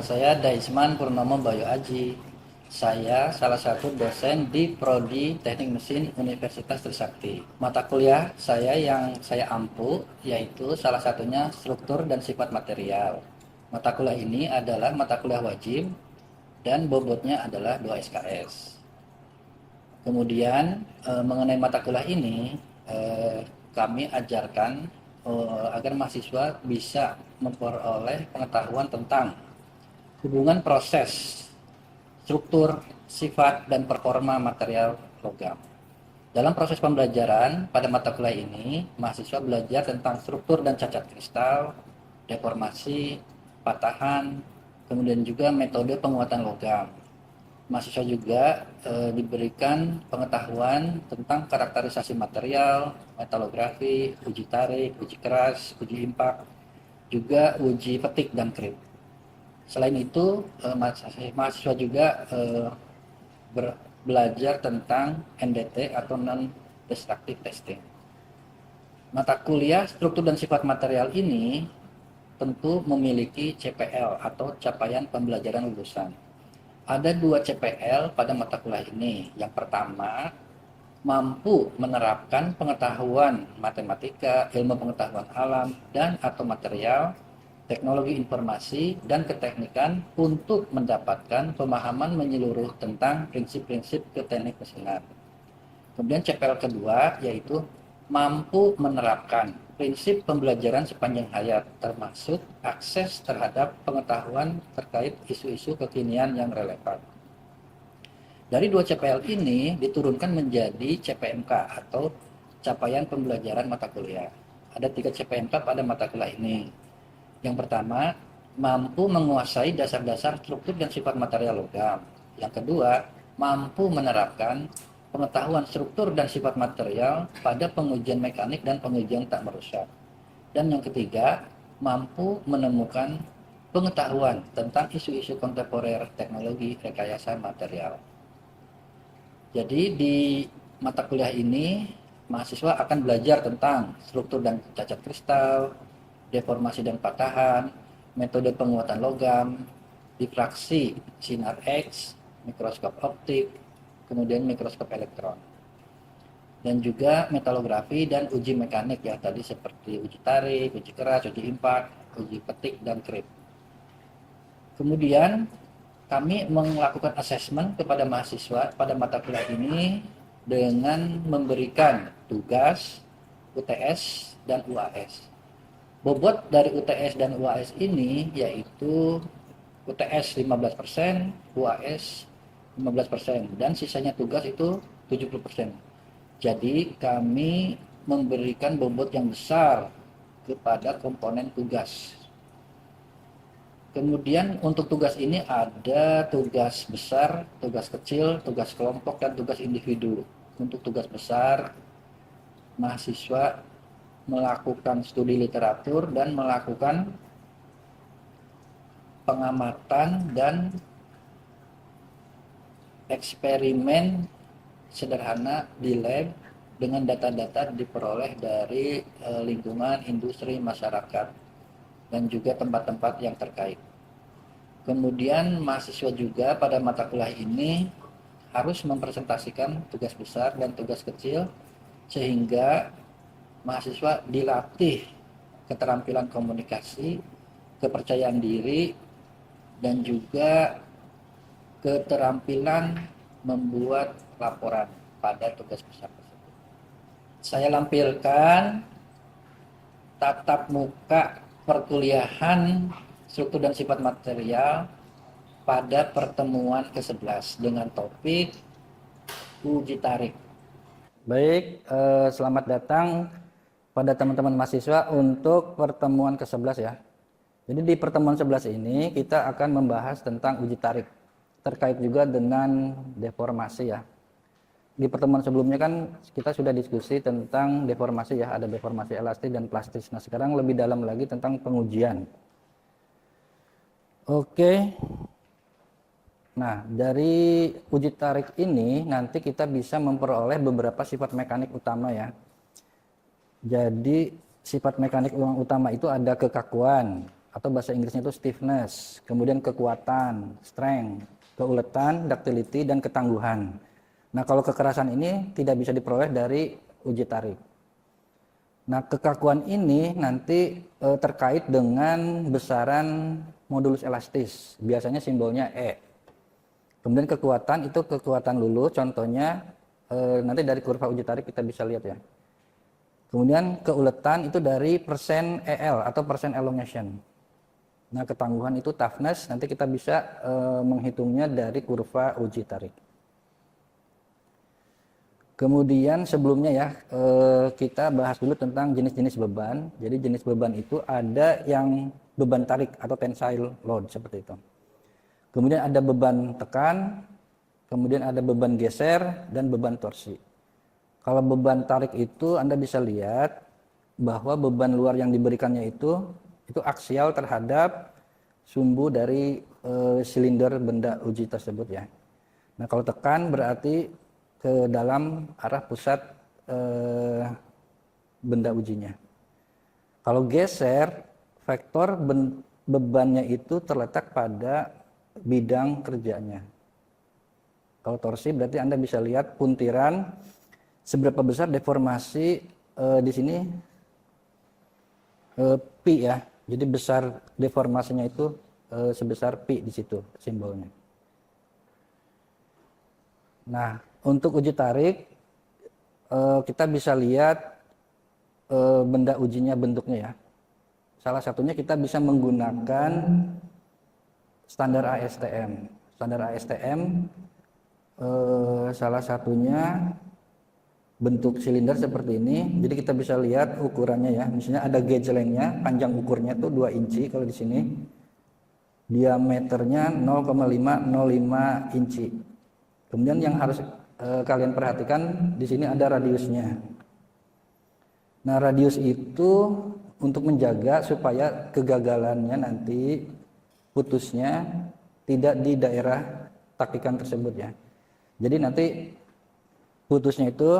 saya Daisman Purnomo Bayu Aji. Saya salah satu dosen di Prodi Teknik Mesin Universitas Trisakti. Mata kuliah saya yang saya ampu yaitu salah satunya struktur dan sifat material. Mata kuliah ini adalah mata kuliah wajib dan bobotnya adalah 2 SKS. Kemudian mengenai mata kuliah ini kami ajarkan agar mahasiswa bisa memperoleh pengetahuan tentang hubungan proses, struktur, sifat, dan performa material logam. Dalam proses pembelajaran pada mata kuliah ini, mahasiswa belajar tentang struktur dan cacat kristal, deformasi, patahan, kemudian juga metode penguatan logam. Mahasiswa juga diberikan pengetahuan tentang karakterisasi material, metalografi, uji tarik, uji keras, uji impak, juga uji petik dan krip. Selain itu, mahasiswa juga belajar tentang NDT atau non-destructive testing. Mata kuliah struktur dan sifat material ini tentu memiliki CPL atau capaian pembelajaran lulusan. Ada 2 CPL pada mata kuliah ini. Yang pertama, mampu menerapkan pengetahuan matematika, ilmu pengetahuan alam, dan atau material, teknologi informasi, dan keteknikan untuk mendapatkan pemahaman menyeluruh tentang prinsip-prinsip keteknik mesinan. Kemudian CPL kedua yaitu mampu menerapkan prinsip pembelajaran sepanjang hayat, termasuk akses terhadap pengetahuan terkait isu-isu kekinian yang relevan. Dari 2 CPL ini diturunkan menjadi CPMK atau capaian pembelajaran mata kuliah. Ada 3 CPMK pada mata kuliah ini. Yang pertama, mampu menguasai dasar-dasar struktur dan sifat material logam. Yang kedua, mampu menerapkan pengetahuan struktur dan sifat material pada pengujian mekanik dan pengujian tak merusak. Dan yang ketiga, mampu menemukan pengetahuan tentang isu-isu kontemporer teknologi rekayasa material. Jadi di mata kuliah ini, mahasiswa akan belajar tentang struktur dan cacat kristal, deformasi dan patahan, metode penguatan logam, difraksi sinar X, mikroskop optik, kemudian mikroskop elektron. Dan juga metalografi dan uji mekanik ya, tadi seperti uji tarik, uji keras, uji impak, uji petik, dan krip. Kemudian kami melakukan asesmen kepada mahasiswa pada mata kuliah ini dengan memberikan tugas, UTS, dan UAS. Bobot dari UTS dan UAS ini yaitu UTS 15%, UAS 15%, dan sisanya tugas itu 70%. Jadi kami memberikan bobot yang besar kepada komponen tugas. Kemudian untuk tugas ini ada tugas besar, tugas kecil, tugas kelompok, dan tugas individu. Untuk tugas besar, mahasiswa melakukan studi literatur dan melakukan pengamatan dan eksperimen sederhana di lab dengan data-data diperoleh dari lingkungan, industri, masyarakat, dan juga tempat-tempat yang terkait. Kemudian mahasiswa juga pada mata kuliah ini harus mempresentasikan tugas besar dan tugas kecil sehingga mahasiswa dilatih keterampilan komunikasi, kepercayaan diri, dan juga keterampilan membuat laporan pada tugas besar tersebut. Saya lampirkan tatap muka perkuliahan struktur dan sifat material pada pertemuan ke-11 dengan topik uji tarik. Baik, selamat datang pada teman-teman mahasiswa untuk pertemuan ke-11 ya. Jadi di pertemuan 11 ini kita akan membahas tentang uji tarik terkait juga dengan deformasi ya. Di pertemuan sebelumnya kan kita sudah diskusi tentang deformasi ya, ada deformasi elastis dan plastis. Nah, sekarang lebih dalam lagi tentang pengujian. Oke. Nah, dari uji tarik ini nanti kita bisa memperoleh beberapa sifat mekanik utama ya. Jadi sifat mekanik utama itu ada kekakuan, atau bahasa Inggrisnya itu stiffness, kemudian kekuatan, strength, keuletan, ductility, dan ketangguhan. Nah, kalau kekerasan ini tidak bisa diperoleh dari uji tarik. Nah, kekakuan ini nanti terkait dengan besaran modulus elastis, biasanya simbolnya E. Kemudian kekuatan itu kekuatan lulu, contohnya nanti dari kurva uji tarik kita bisa lihat ya. Kemudian keuletan itu dari persen EL atau persen elongation. Nah, ketangguhan itu toughness, nanti kita bisa menghitungnya dari kurva uji tarik. Kemudian sebelumnya ya, kita bahas dulu tentang jenis-jenis beban. Jadi jenis beban itu ada yang beban tarik atau tensile load seperti itu. Kemudian ada beban tekan, kemudian ada beban geser, dan beban torsi. Kalau beban tarik itu Anda bisa lihat bahwa beban luar yang diberikannya itu aksial terhadap sumbu dari silinder benda uji tersebut ya. Nah, kalau tekan berarti ke dalam arah pusat benda ujinya. Kalau geser, vektor bebannya itu terletak pada bidang kerjanya. Kalau torsi berarti Anda bisa lihat puntiran seberapa besar deformasi di sini pi ya. Jadi besar deformasinya itu sebesar pi di situ simbolnya. Nah, untuk uji tarik kita bisa lihat benda ujinya bentuknya ya. Salah satunya kita bisa menggunakan standar ASTM. Standar ASTM salah satunya bentuk silinder seperti ini. Jadi kita bisa lihat ukurannya ya. Misalnya ada gauge length-nya, panjang ukurnya tuh 2 inci kalau di sini. Diameternya 0,505 inci. Kemudian yang harus kalian perhatikan di sini ada radiusnya. Nah, radius itu untuk menjaga supaya kegagalannya nanti putusnya tidak di daerah takikan tersebut ya. Jadi nanti putusnya itu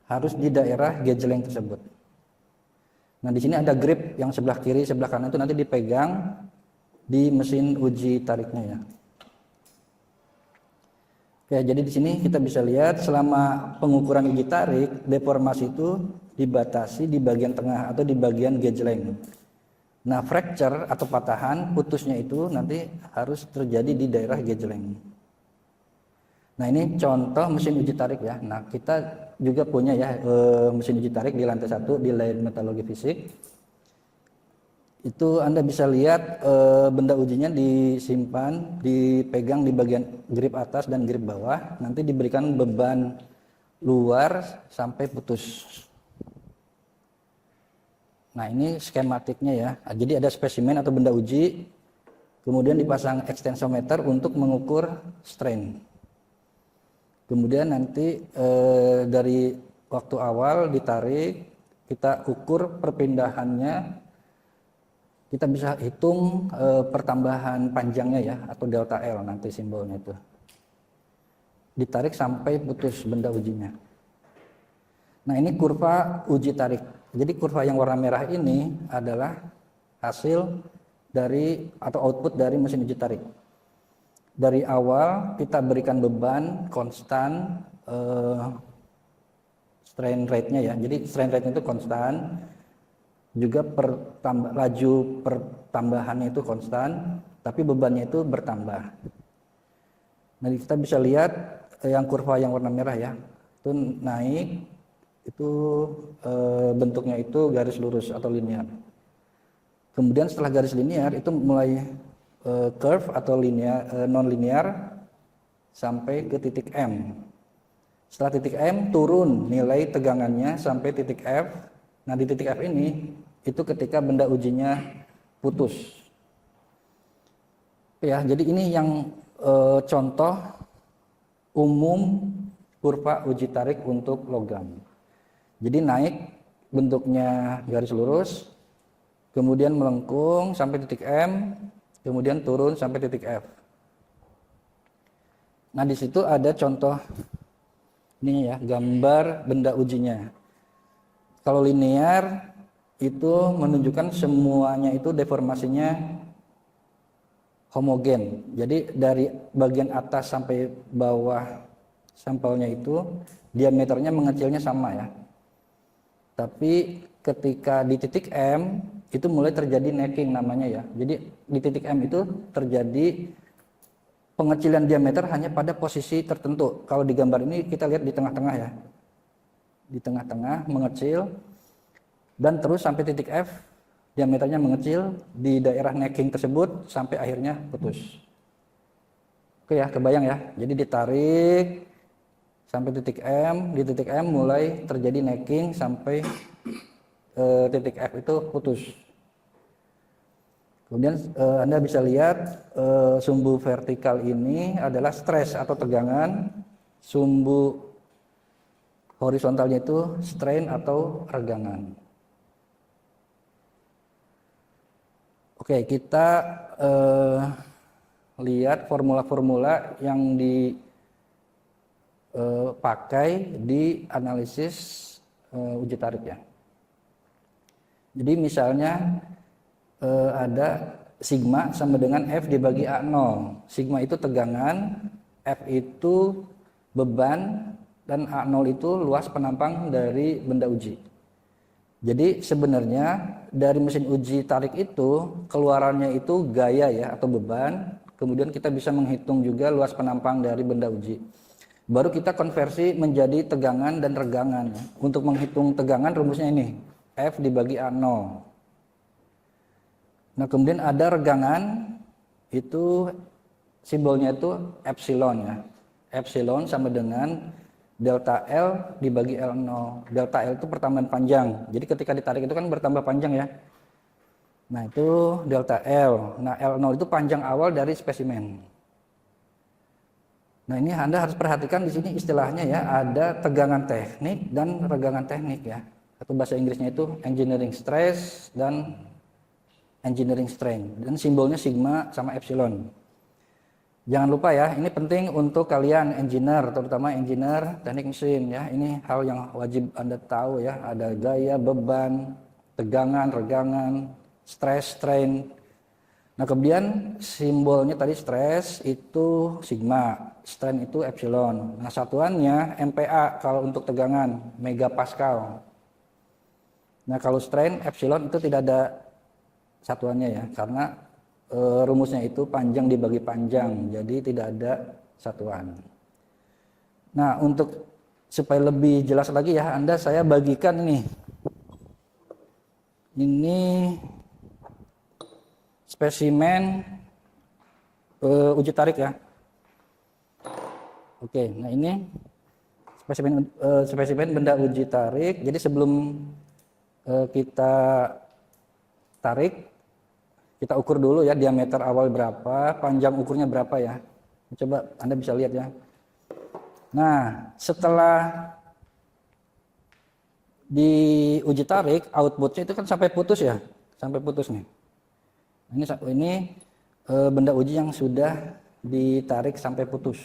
harus di daerah gauge length tersebut. Nah, di sini ada grip yang sebelah kiri, sebelah kanan itu nanti dipegang di mesin uji tariknya ya. Oke, jadi di sini kita bisa lihat selama pengukuran uji tarik, deformasi itu dibatasi di bagian tengah atau di bagian gauge length. Nah, fracture atau patahan putusnya itu nanti harus terjadi di daerah gauge length. Nah, ini contoh mesin uji tarik ya. Nah, kita juga punya ya mesin uji tarik di lantai 1 di layer metodologi fisik. Itu Anda bisa lihat benda ujinya disimpan, dipegang di bagian grip atas dan grip bawah, nanti diberikan beban luar sampai putus. Nah, ini skematiknya ya. Jadi ada spesimen atau benda uji, kemudian dipasang ekstensometer untuk mengukur strain. Kemudian nanti dari waktu awal ditarik, kita ukur perpindahannya. Kita bisa hitung pertambahan panjangnya ya, atau delta L nanti simbolnya itu. Ditarik sampai putus benda ujinya. Nah, ini kurva uji tarik. Jadi kurva yang warna merah ini adalah hasil dari atau output dari mesin uji tarik. Dari awal kita berikan beban konstan strain rate-nya ya. Jadi strain rate-nya itu konstan. Juga laju pertambahannya itu konstan, tapi bebannya itu bertambah. Nah, kita bisa lihat yang kurva yang warna merah ya, itu naik, itu bentuknya itu garis lurus atau linear. Kemudian setelah garis linear itu mulai curve atau linear, non linear sampai ke titik M. Setelah titik M turun nilai tegangannya sampai titik F. Nah, di titik F ini itu ketika benda ujinya putus. Ya, jadi ini yang contoh umum kurva uji tarik untuk logam. Jadi naik bentuknya garis lurus, kemudian melengkung sampai titik M, kemudian turun sampai titik F. Nah, di situ ada contoh ini ya, gambar benda ujinya. Kalau linear itu menunjukkan semuanya itu deformasinya homogen. Jadi dari bagian atas sampai bawah sampelnya itu diameternya mengecilnya sama ya. Tapi ketika di titik M itu mulai terjadi necking namanya ya. Jadi di titik M itu terjadi pengecilan diameter hanya pada posisi tertentu. Kalau di gambar ini kita lihat di tengah-tengah ya. Di tengah-tengah mengecil dan terus sampai titik F diameternya mengecil di daerah necking tersebut sampai akhirnya putus. Oke ya, kebayang ya. Jadi ditarik sampai titik M, di titik M mulai terjadi necking sampai titik F itu putus. Kemudian Anda bisa lihat sumbu vertikal ini adalah stres atau tegangan, sumbu horizontalnya itu strain atau regangan. Oke, kita lihat formula-formula yang dipakai di analisis uji tarik ya. Jadi misalnya ada sigma sama dengan F dibagi A0. Sigma itu tegangan, F itu beban, dan A0 itu luas penampang dari benda uji. Jadi sebenarnya dari mesin uji tarik itu keluarannya itu gaya ya atau beban, kemudian kita bisa menghitung juga luas penampang dari benda uji. Baru kita konversi menjadi tegangan dan regangan. Untuk menghitung tegangan rumusnya ini, F dibagi A0. Nah kemudian ada regangan, itu simbolnya itu epsilon ya. Epsilon sama dengan delta L dibagi L0. Delta L itu pertambahan panjang. Jadi ketika ditarik itu kan bertambah panjang ya. Nah itu delta L. Nah L0 itu panjang awal dari spesimen. Nah ini Anda harus perhatikan di sini istilahnya ya. Ada tegangan teknik dan regangan teknik ya. Atau bahasa Inggrisnya itu engineering stress dan engineering strain. Dan simbolnya sigma sama epsilon. Jangan lupa ya, ini penting untuk kalian engineer, terutama engineer teknik mesin ya. Ini hal yang wajib Anda tahu ya. Ada gaya, beban, tegangan, regangan, stress, strain. Nah kemudian simbolnya tadi stress itu sigma, strain itu epsilon. Nah satuannya MPa kalau untuk tegangan, megapascal. Nah kalau strain, epsilon itu tidak ada satuannya ya, karena rumusnya itu panjang dibagi panjang, jadi tidak ada satuan. Nah, untuk supaya lebih jelas lagi ya, saya bagikan ini. Ini spesimen uji tarik ya. Oke, nah ini spesimen benda uji tarik. Jadi sebelum kita tarik, kita ukur dulu ya diameter awal berapa, panjang ukurnya berapa ya. Coba Anda bisa lihat ya. Nah, setelah di uji tarik, outputnya itu kan sampai putus ya. Sampai putus nih. Ini benda uji yang sudah ditarik sampai putus.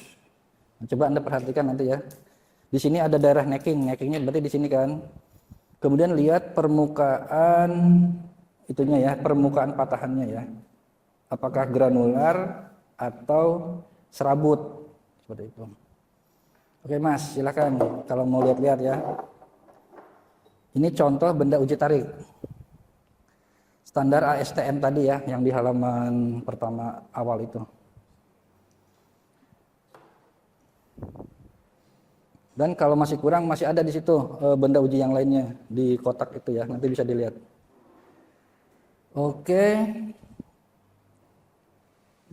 Nah, coba Anda perhatikan nanti ya. Di sini ada daerah necking. Neckingnya berarti di sini kan. Kemudian lihat permukaan itunya ya, permukaan patahannya ya, apakah granular atau serabut seperti itu. Oke Mas, silakan kalau mau lihat-lihat ya. Ini contoh benda uji tarik standar ASTM tadi ya, yang di halaman pertama awal itu. Dan kalau masih kurang, masih ada di situ benda uji yang lainnya di kotak itu ya, nanti bisa dilihat. Oke,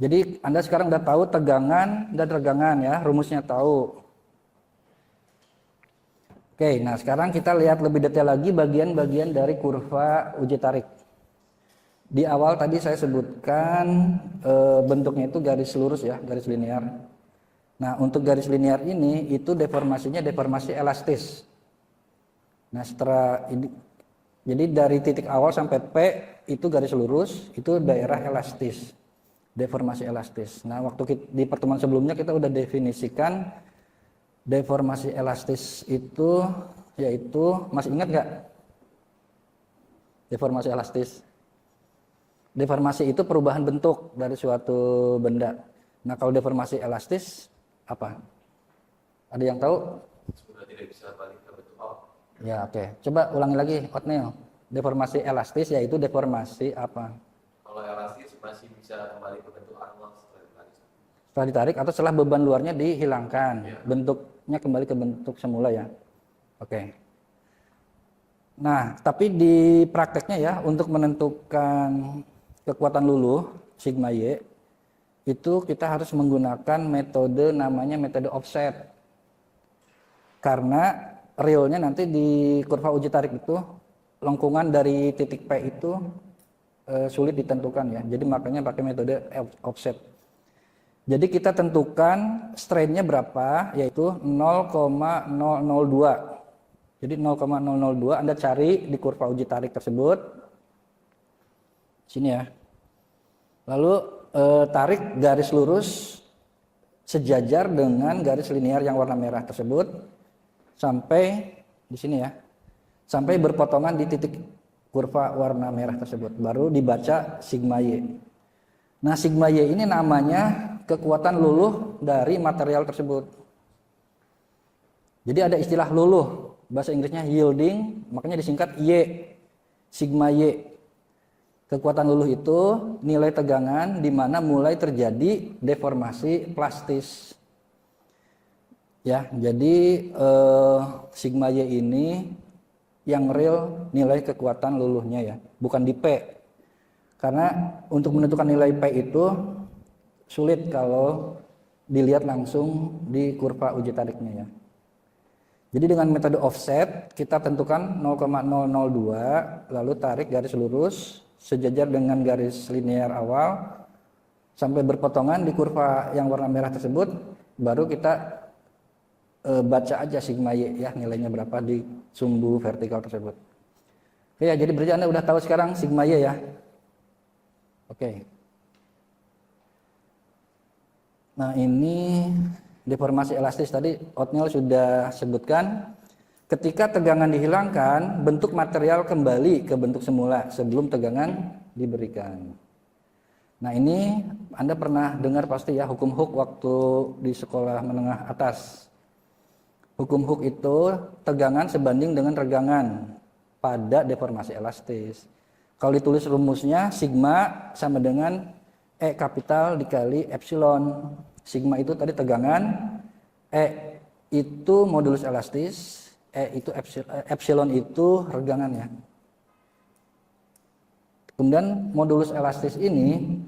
jadi Anda sekarang udah tahu tegangan dan regangan ya, rumusnya tahu. Oke, nah sekarang kita lihat lebih detail lagi bagian-bagian dari kurva uji tarik. Di awal tadi saya sebutkan bentuknya itu garis lurus ya, garis linear. Nah untuk garis linear ini itu deformasinya deformasi elastis. Nah setelah ini, jadi dari titik awal sampai P itu garis lurus, itu daerah elastis, deformasi elastis. Nah waktu di pertemuan sebelumnya kita udah definisikan deformasi elastis itu yaitu, masih ingat nggak? Deformasi elastis. Deformasi itu perubahan bentuk dari suatu benda. Nah, kalau deformasi elastis apa? Ada yang tahu? Sudah tidak bisa balik ke bentuk awal. Ya, oke. Coba ulangi lagi, Otnil. Deformasi elastis yaitu deformasi apa? Kalau elastis masih bisa kembali ke bentuk awal setelah ditarik. Setelah ditarik atau setelah beban luarnya dihilangkan, Ya. bentuknya kembali ke bentuk semula ya. Oke. Nah, tapi di prakteknya ya, untuk menentukan kekuatan luluh sigma Y itu kita harus menggunakan metode namanya metode offset. Karena realnya nanti di kurva uji tarik itu lengkungan dari titik P itu sulit ditentukan ya. Jadi makanya pakai metode offset. Jadi kita tentukan strainnya berapa, yaitu 0,002. Jadi 0,002 Anda cari di kurva uji tarik tersebut. Sini ya. Lalu tarik garis lurus sejajar dengan garis linear yang warna merah tersebut sampai di sini ya. Sampai berpotongan di titik kurva warna merah tersebut. Baru dibaca sigma Y. Nah, sigma Y ini namanya kekuatan luluh dari material tersebut. Jadi ada istilah luluh, bahasa Inggrisnya yielding, makanya disingkat Y, sigma Y. Kekuatan luluh itu nilai tegangan di mana mulai terjadi deformasi plastis. Ya, jadi sigma Y ini yang real nilai kekuatan luluhnya ya, bukan di P. Karena untuk menentukan nilai P itu sulit kalau dilihat langsung di kurva uji tariknya ya. Jadi dengan metode offset kita tentukan 0,002 lalu tarik garis lurus sejajar dengan garis linear awal sampai berpotongan di kurva yang warna merah tersebut, baru kita baca aja sigma Y ya, nilainya berapa di sumbu vertikal tersebut. Oke ya, jadi berarti Anda udah tahu sekarang sigma Y ya. Oke. Nah, ini deformasi elastis tadi Otniel sudah sebutkan. Ketika tegangan dihilangkan, bentuk material kembali ke bentuk semula sebelum tegangan diberikan. Nah, ini Anda pernah dengar pasti ya hukum Hooke waktu di sekolah menengah atas. Hukum Hooke itu tegangan sebanding dengan regangan pada deformasi elastis. Kalau ditulis rumusnya sigma sama dengan E kapital dikali epsilon. Sigma itu tadi tegangan, E itu modulus elastis, E itu epsilon itu regangan ya. Kemudian modulus elastis ini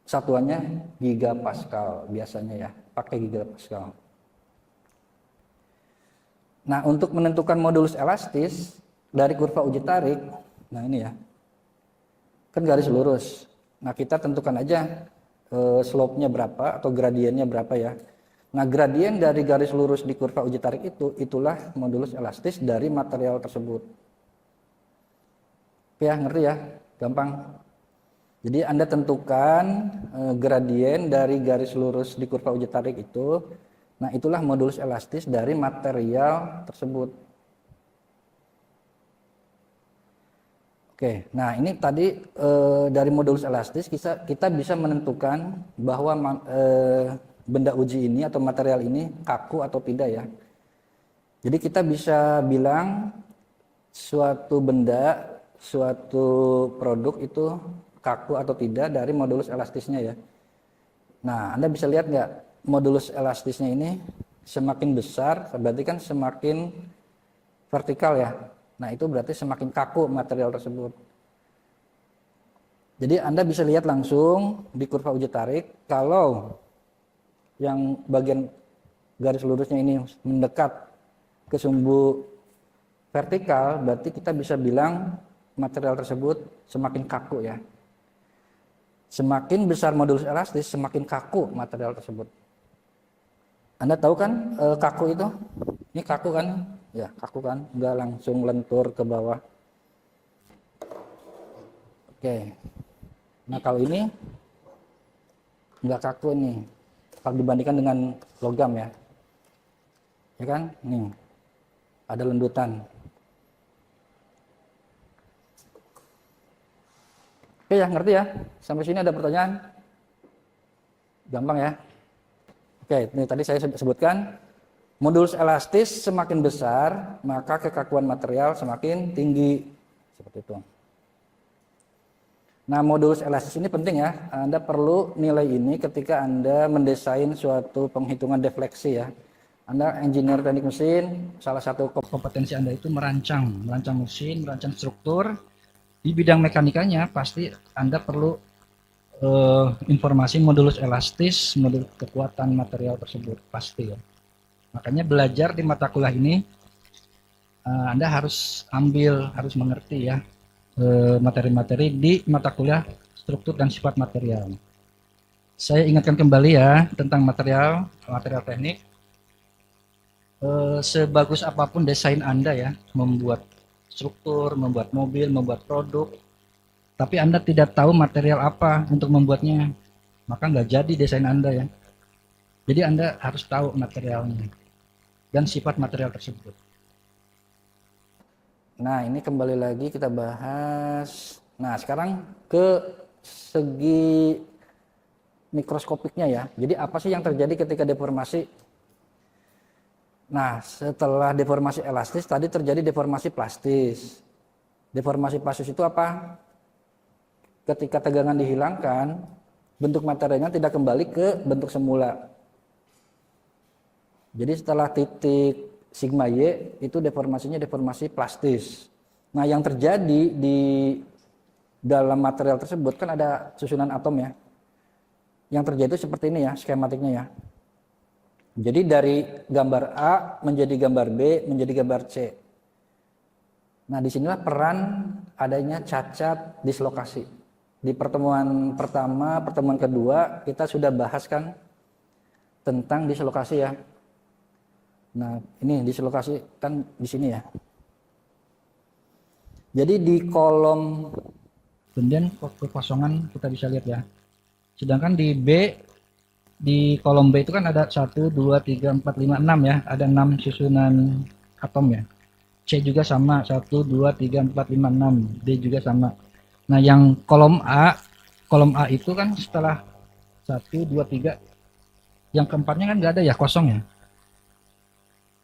satuannya gigapascal biasanya ya, pakai gigapascal. Nah, untuk menentukan modulus elastis dari kurva uji tarik, nah ini ya, kan garis lurus. Nah, kita tentukan aja slope-nya berapa atau gradiennya berapa ya. Nah, gradien dari garis lurus di kurva uji tarik itulah modulus elastis dari material tersebut. Ya, ngerti ya? Gampang. Jadi Anda tentukan gradien dari garis lurus di kurva uji tarik itu. Nah, itulah modulus elastis dari material tersebut. Oke, nah ini tadi dari modulus elastis kita bisa menentukan bahwa benda uji ini atau material ini kaku atau tidak ya. Jadi kita bisa bilang suatu benda, suatu produk itu kaku atau tidak dari modulus elastisnya ya. Nah, Anda bisa lihat nggak modulus elastisnya ini semakin besar berarti kan semakin vertikal ya. Nah, itu berarti semakin kaku material tersebut. Jadi Anda bisa lihat langsung di kurva uji tarik, kalau yang bagian garis lurusnya ini mendekat ke sumbu vertikal, berarti kita bisa bilang material tersebut semakin kaku ya. Semakin besar modulus elastis, semakin kaku material tersebut. Anda tahu kan kaku itu? Ini kaku kan? Ya, kaku kan? Nggak langsung lentur ke bawah. Oke. Nah, kalau ini nggak kaku nih. Kalau dibandingkan dengan logam ya. Ya kan? Nih. Ada lendutan. Oke ya, ngerti ya? Sampai sini ada pertanyaan? Gampang ya? Oke, ini tadi saya sebutkan, modulus elastis semakin besar, maka kekakuan material semakin tinggi. Seperti itu. Nah, modulus elastis ini penting ya. Anda perlu nilai ini ketika Anda mendesain suatu penghitungan defleksi ya. Anda engineer teknik mesin, salah satu kompetensi Anda itu merancang mesin, merancang struktur. Di bidang mekanikanya pasti Anda perlu informasi modulus elastis, modul kekuatan material tersebut pasti ya. Makanya belajar di mata kuliah ini Anda harus mengerti ya materi-materi di mata kuliah struktur dan sifat material. Saya ingatkan kembali ya tentang material teknik. Sebagus apapun desain Anda ya, membuat struktur, membuat mobil, membuat produk, tapi Anda tidak tahu material apa untuk membuatnya, maka nggak jadi desain Anda ya. Jadi Anda harus tahu materialnya dan sifat material tersebut. Nah, ini kembali lagi kita bahas. Nah, sekarang ke segi mikroskopiknya ya. Jadi apa sih yang terjadi ketika deformasi? Nah, setelah deformasi elastis tadi terjadi deformasi plastis. Deformasi plastis itu apa? Ketika tegangan dihilangkan, bentuk materialnya tidak kembali ke bentuk semula. Jadi setelah titik sigma Y itu deformasinya deformasi plastis. Nah, yang terjadi di dalam material tersebut kan ada susunan atom ya. Yang terjadi itu seperti ini ya skematiknya ya. Jadi dari gambar A menjadi gambar B menjadi gambar C. Nah, disinilah peran adanya cacat dislokasi. Di pertemuan pertama, pertemuan kedua kita sudah bahas kan tentang dislokasi ya. Nah, ini dislokasi kan di sini ya. Jadi di kolom kemudian kekosongan kita bisa lihat ya. Sedangkan di kolom B itu kan ada 1 2 3 4 5 6 ya, ada 6 susunan atom ya. C juga sama 1 2 3 4 5 6, D juga sama. Nah, yang kolom A itu kan setelah 1 2 3 yang keempatnya kan nggak ada ya, kosong ya.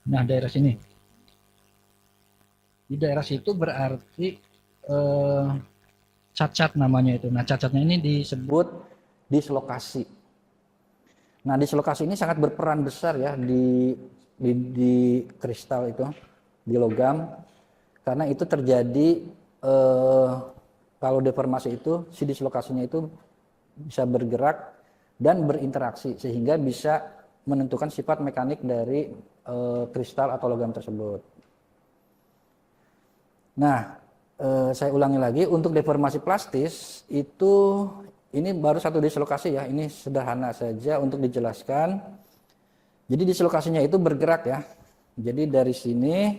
Nah, daerah sini. Di daerah situ berarti cacat namanya itu. Nah, cacatnya ini disebut dislokasi. Nah, dislokasi ini sangat berperan besar ya di kristal itu, di logam, karena itu terjadi kalau deformasi itu si dislokasinya itu bisa bergerak dan berinteraksi sehingga bisa menentukan sifat mekanik dari kristal atau logam tersebut. Nah, saya ulangi lagi, untuk deformasi plastis itu ini baru satu dislokasi ya, ini sederhana saja untuk dijelaskan. Jadi dislokasinya itu bergerak ya. Jadi dari sini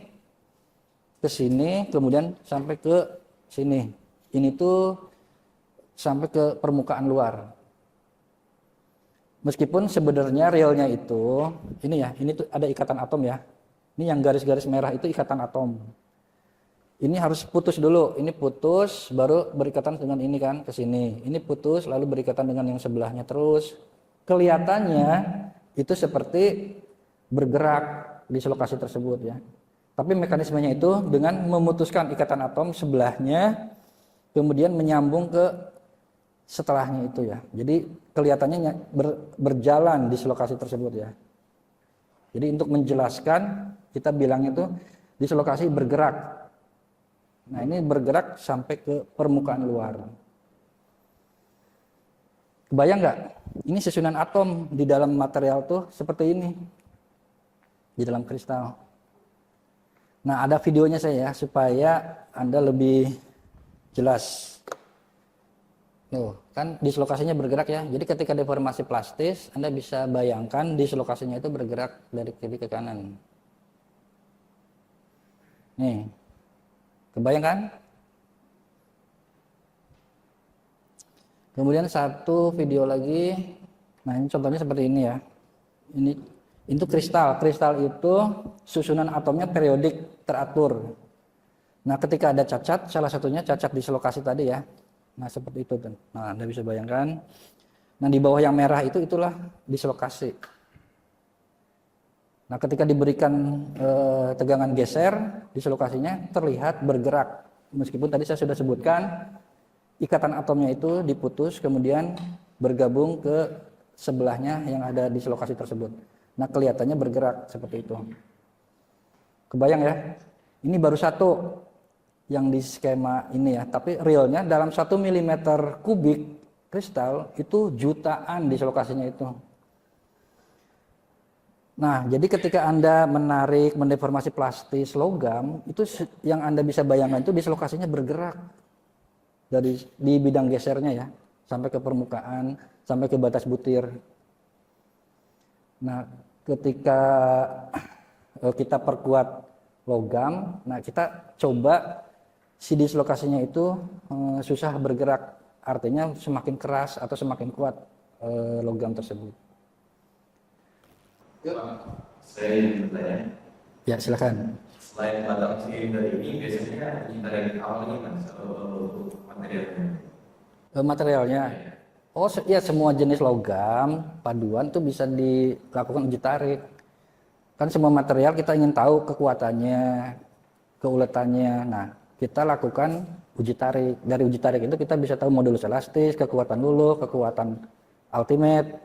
ke sini, kemudian sampai ke sini. Ini tuh sampai ke permukaan luar. Meskipun sebenarnya realnya itu ini ya, ini tuh ada ikatan atom ya. Ini yang garis-garis merah itu ikatan atom. Ini harus putus dulu, ini putus baru berikatan dengan ini kan ke sini. Ini putus lalu berikatan dengan yang sebelahnya terus. Kelihatannya itu seperti bergerak di lokasi tersebut ya. Tapi mekanismenya itu dengan memutuskan ikatan atom sebelahnya kemudian menyambung ke setelahnya itu ya. Jadi kelihatannya berjalan di lokasi tersebut ya. Jadi untuk menjelaskan kita bilang itu dislokasi bergerak. Nah, ini bergerak sampai ke permukaan luar. Kebayang nggak? Ini susunan atom di dalam material tuh seperti ini. Di dalam kristal. Nah, ada videonya saya ya, supaya Anda lebih jelas. Kan dislokasinya bergerak ya. Jadi ketika deformasi plastis, Anda bisa bayangkan dislokasinya itu bergerak dari kiri ke kanan. Nih. Kebayang kan? Kemudian satu video lagi. Nah, ini contohnya seperti ini ya. Ini itu kristal. Kristal itu susunan atomnya periodik, teratur. Nah, ketika ada cacat, salah satunya cacat dislokasi tadi ya. Nah, seperti itu. Nah, Anda bisa bayangkan. Nah, di bawah yang merah itulah dislokasi. Nah, ketika diberikan tegangan geser, dislokasinya terlihat bergerak. Meskipun tadi saya sudah sebutkan, ikatan atomnya itu diputus, kemudian bergabung ke sebelahnya yang ada dislokasi tersebut. Nah, kelihatannya bergerak seperti itu. Kebayang ya? Ini baru satu yang di skema ini ya, tapi realnya dalam 1 mm kubik kristal itu jutaan dislokasinya itu. Nah, jadi ketika Anda menarik, mendeformasi plastis logam, itu yang Anda bisa bayangkan itu dislokasinya bergerak di bidang gesernya ya, sampai ke permukaan, sampai ke batas butir. Nah, ketika kita perkuat logam, nah kita coba si dislokasinya itu susah bergerak, artinya semakin keras atau semakin kuat logam tersebut. Saya ingin bertanya. Ya, silakan. Selain batang silinder ini, biasanya kita dari awal ini mas, materialnya. Materialnya, oh ya semua jenis logam paduan itu bisa dilakukan uji tarik. Kan semua material kita ingin tahu kekuatannya, keuletannya. Nah, kita lakukan uji tarik. Dari uji tarik itu kita bisa tahu modulus elastis, kekuatan luluh, kekuatan ultimate,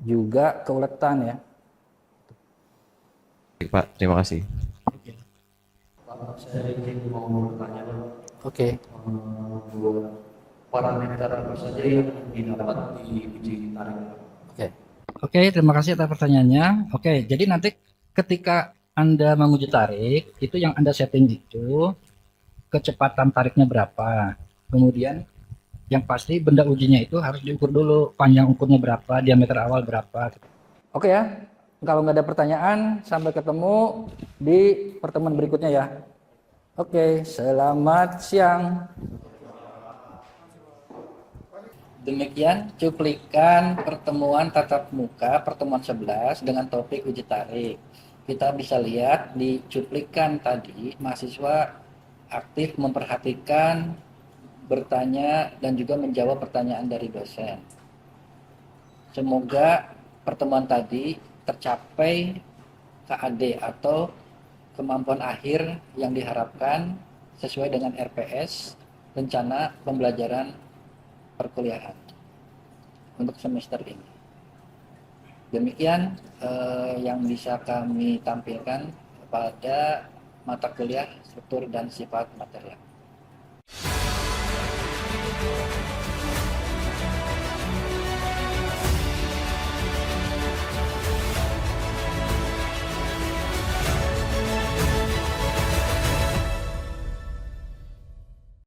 juga keuletan ya. Pak, terima kasih. Pak, saya ingin mau bertanya Oke. buat parameter apa saja yang didapat di uji tarik. Oke, terima kasih atas pertanyaannya. Oke, jadi nanti ketika Anda menguji tarik, itu yang Anda setting itu kecepatan tariknya berapa. Kemudian yang pasti benda ujinya itu harus diukur dulu, panjang ukurnya berapa, diameter awal berapa. Oke ya, kalau nggak ada pertanyaan, sampai ketemu di pertemuan berikutnya ya. Oke, selamat siang. Demikian cuplikan pertemuan tatap muka pertemuan 11 dengan topik uji tarik. Kita bisa lihat di cuplikan tadi mahasiswa aktif memperhatikan, bertanya dan juga menjawab pertanyaan dari dosen. Semoga pertemuan tadi tercapai KAD atau kemampuan akhir yang diharapkan sesuai dengan RPS, rencana pembelajaran perkuliahan untuk semester ini. Demikian yang bisa kami tampilkan pada mata kuliah struktur dan sifat material.